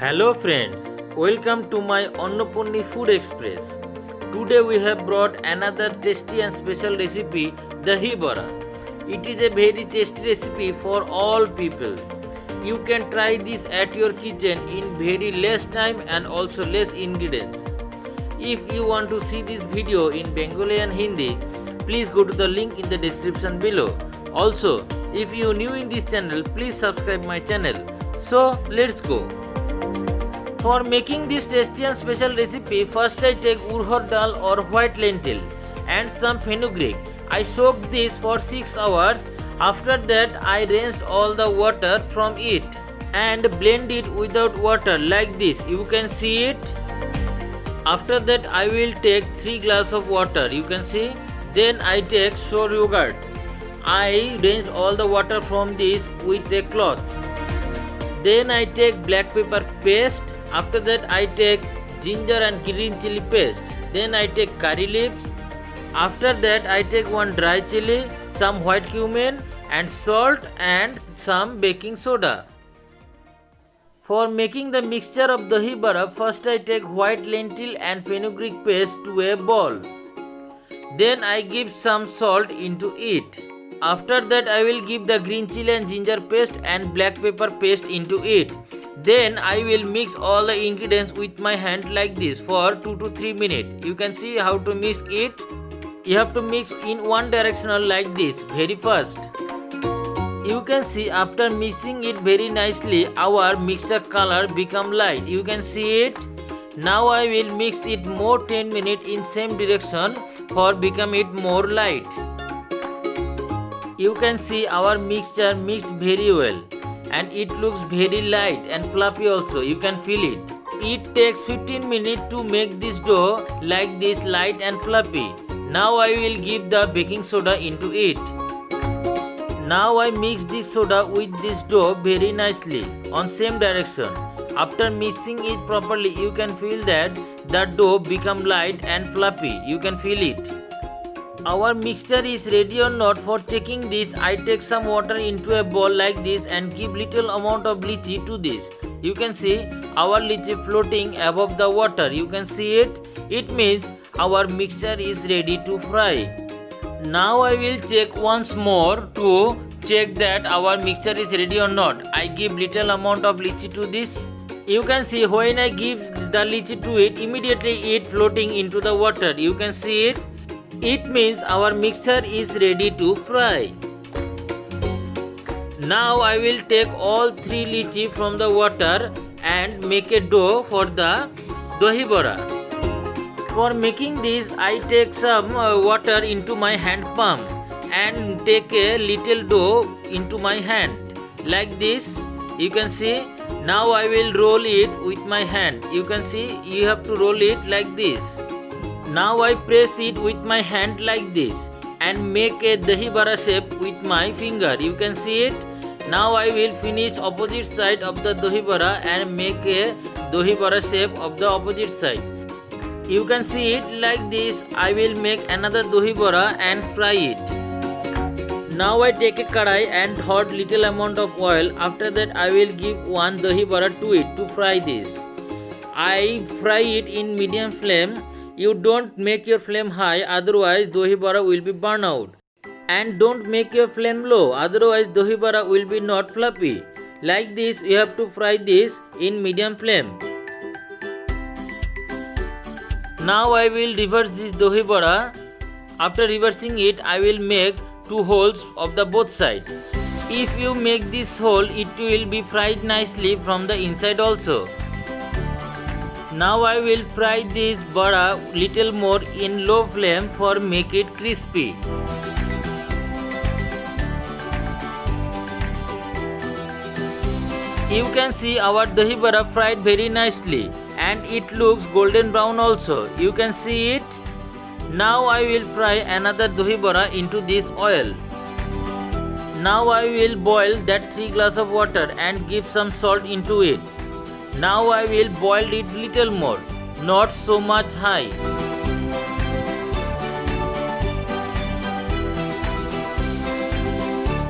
Hello friends, welcome to my Annapurni Food Express. Today we have brought another tasty and special recipe, dahi bada. It is a very tasty recipe for all people. You can try this at your kitchen in very less time and also less ingredients. If you want to see this video in Bengali and Hindi, please go to the link in the description below. Also, if you are new in this channel, please subscribe my channel. So let's go. For making this tasty and special recipe, first I take urhod dal or white lentil and some fenugreek. I soaked this for 6 hours. After that I rinsed all the water from it and blend it without water like this. You can see it. After that I will take 3 glasses of water. You can see. Then I take sour yogurt. I rinsed all the water from this with a cloth. Then I take black pepper paste. After that I take ginger and green chili paste. Then I take curry leaves. After that I take one dry chili, some white cumin and salt and some baking soda. For making the mixture of dahi bada, first I take white lentil and fenugreek paste to a bowl. Then I give some salt into it. After that I will give the green chili and ginger paste and black pepper paste into it. Then I will mix all the ingredients with my hand like this for 2 to 3 minutes. You can see how to mix it. You have to mix in one directional like this very fast. You can see after mixing it very nicely, our mixture color become light. You can see it. Now I will mix it more 10 minutes in same direction for become it more light. You can see our mixture mixed very well and it looks very light and fluffy also. You can feel it. It takes 15 minutes to make this dough like this light and fluffy. Now I will give the baking soda into it. Now I mix this soda with this dough very nicely on same direction. After mixing it properly, you can feel that the dough become light and fluffy. You can feel it. Our mixture is ready or not. For checking this, I take some water into a bowl like this and give little amount of lychee to this. You can see our lychee floating above the water. You can see it. It means our mixture is ready to fry. Now I will check once more to check that our mixture is ready or not. I give little amount of lychee to this. You can see when I give the lychee to it, immediately it floating into the water. You can see it. It means our mixture is ready to fry. Now I will take all 3 lychee from the water and make a dough for the dahi bada. For making this, I take some water into my hand palm and take a little dough into my hand like this. You can see. Now I will roll it with my hand. You can see you have to roll it like this. Now I press it with my hand like this and make a dahi bada shape with my finger. You can see it. Now I will finish opposite side of the dahi bada and make a dahi bada shape of the opposite side. You can see it like this. I will make another dahi bada and fry it. Now I take a kadai and hot little amount of oil. After that I will give one dahi bada to it to fry this. I fry it in medium flame. You don't make your flame high, otherwise dahi bada will be burned out. And don't make your flame low, otherwise dahi bada will be not fluffy. Like this you have to fry this in medium flame. Now I will reverse this dahi bada. After reversing it, I will make 2 holes of the both sides. If you make this hole, it will be fried nicely from the inside also. Now I will fry this bada little more in low flame for make it crispy. You can see our dahi bada fried very nicely and it looks golden brown also. You can see it. Now I will fry another dahi bada into this oil. Now I will boil that 3 glasses of water and give some salt into it. Now I will boil it little more, not so much high.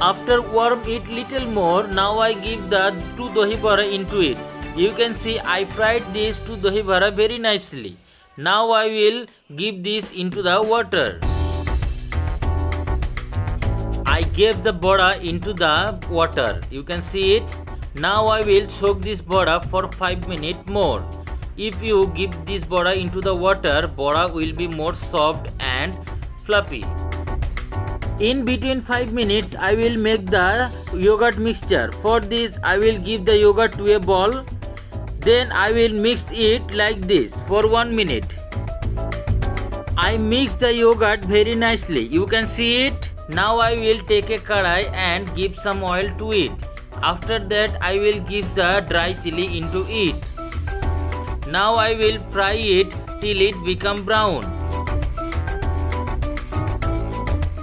After warm it little more, now I give the 2 dahi bada into it. You can see I fried this to dahi bada very nicely. Now I will give this into the water. I gave the bada into the water. You can see it. Now I will soak this bada for 5 minutes more. If you give this bada into the water, bada will be more soft and fluffy. In between 5 minutes, I will make the yogurt mixture. For this, I will give the yogurt to a bowl. Then I will mix it like this for 1 minute. I mix the yogurt very nicely. You can see it. Now I will take a kadai and give some oil to it. After that, I will give the dry chili into it. Now I will fry it till it become brown.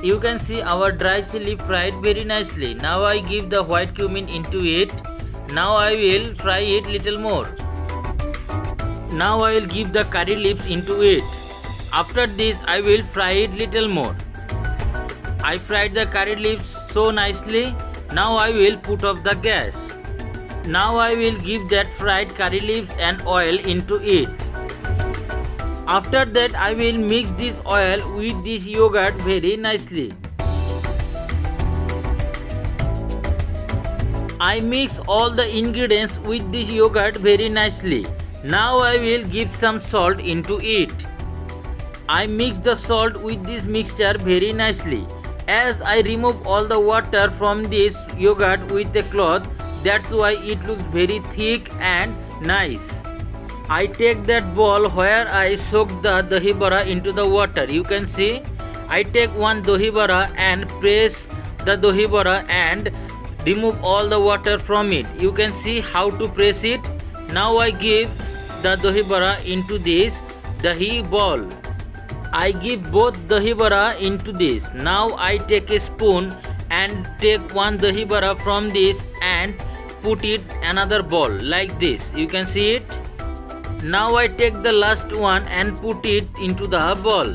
You can see our dry chili fried very nicely. Now I give the white cumin into it. Now I will fry it little more. Now I will give the curry leaves into it. After this I will fry it little more. I fried the curry leaves so nicely. Now I will put off the gas. Now I will give that fried curry leaves and oil into it. After that I will mix this oil with this yogurt very nicely. I mix all the ingredients with this yogurt very nicely. Now I will give some salt into it. I mix the salt with this mixture very nicely. As I remove all the water from this yogurt with a cloth, that's why it looks very thick and nice. I take that bowl where I soaked the dahi bada into the water. You can see I take one dahi bada and press the dahi bada and remove all the water from it. You can see how to press it. Now I give the dahi bada into this dahi bowl. I give both dahi bada into this. Now I take a spoon and take one dahi bada from this and put it another bowl like this. You can see it. Now I take the last one and put it into the bowl.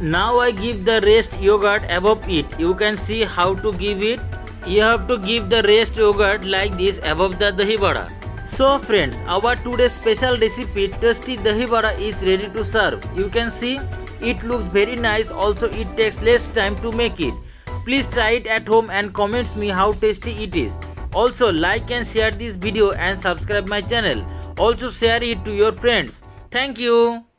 Now I give the rest yogurt above it. You can see how to give it. You have to give the rest yogurt like this above the dahi bada. So friends, our today's special recipe tasty dahi bada is ready to serve. You can see it looks very nice. Also it takes less time to make it. Please try it at home and comments me how tasty it is. Also like and share this video and subscribe my channel. Also share it to your friends. Thank you.